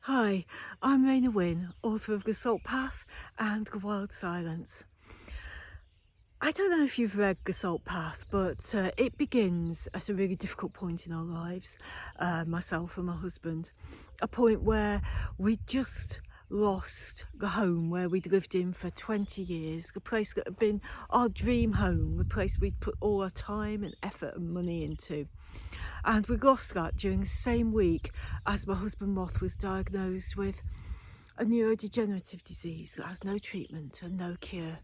Hi, I'm Raynor Winn, author of the Salth Path and The Wild Silence. I don't know if you've read the Salth Path, but it begins at a really difficult point in our lives, myself and my husband, a point where we just lost the home where we'd lived in for 20 years, the place that had been our dream home, the place we'd put all our time and effort and money into. And we lost that during the same week as my husband Moth was diagnosed with a neurodegenerative disease that has no treatment and no cure.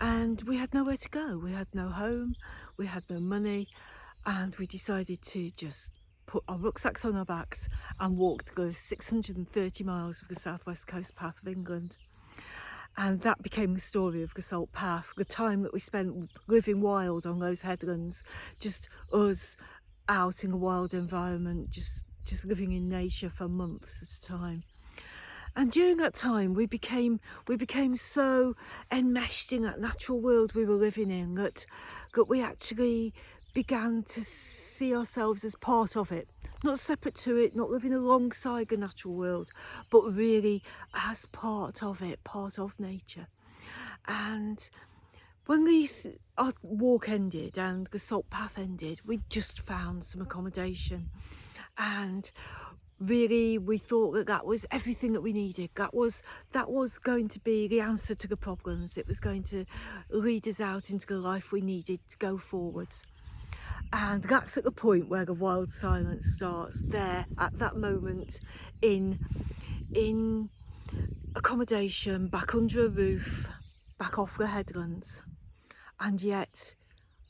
And we had nowhere to go. We had no home, we had no money, and we decided to just put our rucksacks on our backs and walk the 630 miles of the southwest coast path of England. And that became the story of the Salth Path, the time that we spent living wild on those headlands, just us out in a wild environment, just living in nature for months at a time. And during that time we became so enmeshed in that natural world we were living in that we actually began to see ourselves as part of it, not separate to it, not living alongside the natural world, but really as part of it, part of nature. And when our walk ended and the Salth Path ended, we just found some accommodation, and really we thought that was everything that we needed. That was going to be the answer to the problems. It was going to lead us out into the life we needed to go forwards. And that's at the point where the wild silence starts, there at that moment in accommodation, back under a roof, back off the headlands. And yet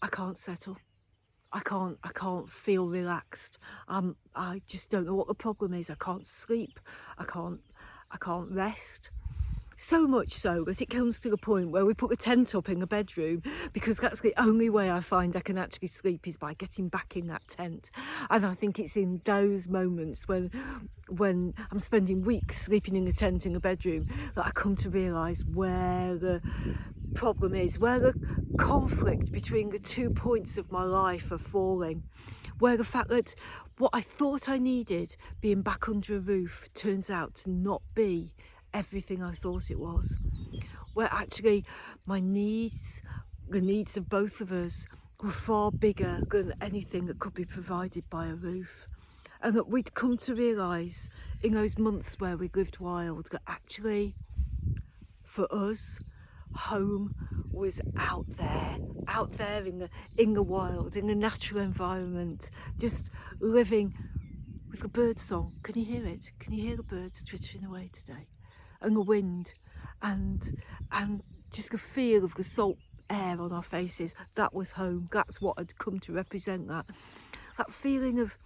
I can't settle. I can't feel relaxed. I just don't know what the problem is. I can't sleep. I can't rest. So much so that it comes to the point where we put a tent up in the bedroom, because that's the only way I find I can actually sleep, is by getting back in that tent. And I think it's in those moments when I'm spending weeks sleeping in a tent in the bedroom that I come to realise where the problem is, where the conflict between the 2 points of my life are falling, where the fact that what I thought I needed, being back under a roof, turns out to not be everything I thought it was, where actually my needs, the needs of both of us, were far bigger than anything that could be provided by a roof. And that we'd come to realise in those months where we lived wild that actually for us home was out there in the wild, in the natural environment, just living with the bird song. Can you hear it? Can you hear the birds twittering away today? And the wind, and just the feel of the salt air on our faces. That was home. That's what had come to represent that feeling of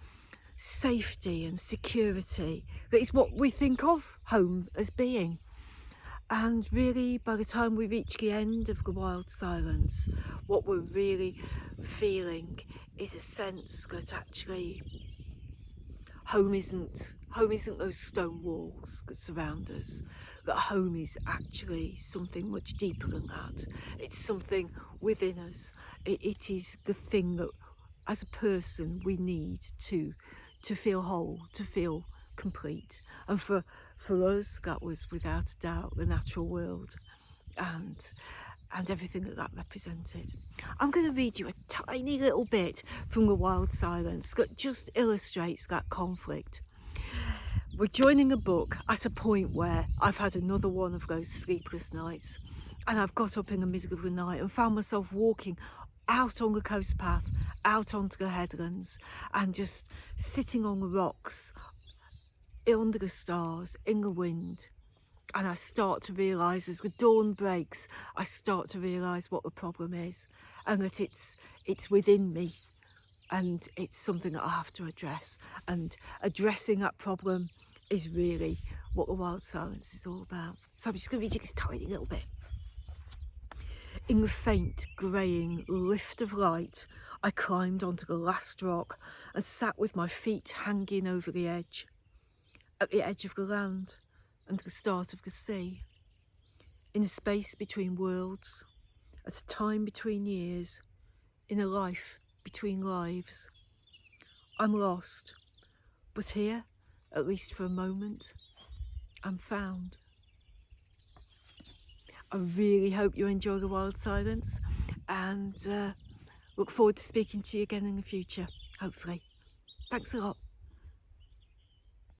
safety and security. That is what we think of home as being. And really, by the time we reach the end of the wild silence, what we're really feeling is a sense that actually home isn't those stone walls that surround us. That home is actually something much deeper than that. It's something within us. It is the thing that, as a person, we need to feel whole, to feel complete. And for us, that was without a doubt the natural world and everything that represented. I'm going to read you a tiny little bit from the wild silence that just illustrates that conflict. We're joining a book at a point where I've had another one of those sleepless nights, and I've got up in the middle of the night and found myself walking out on the coast path, out onto the headlands, and just sitting on the rocks under the stars, in the wind. And I start to realise, as the dawn breaks, I start to realise what the problem is, and that it's within me, and it's something that I have to address. And addressing that problem is really what the wild silence is all about. So I'm just going to read you this tiny little bit. In the faint, greying lift of light, I climbed onto the last rock and sat with my feet hanging over the edge, at the edge of the land and the start of the sea, in a space between worlds, at a time between years, in a life between lives. I'm lost, but here, at least for a moment, and found. I really hope you enjoy the wild silence, and look forward to speaking to you again in the future, hopefully. Thanks a lot.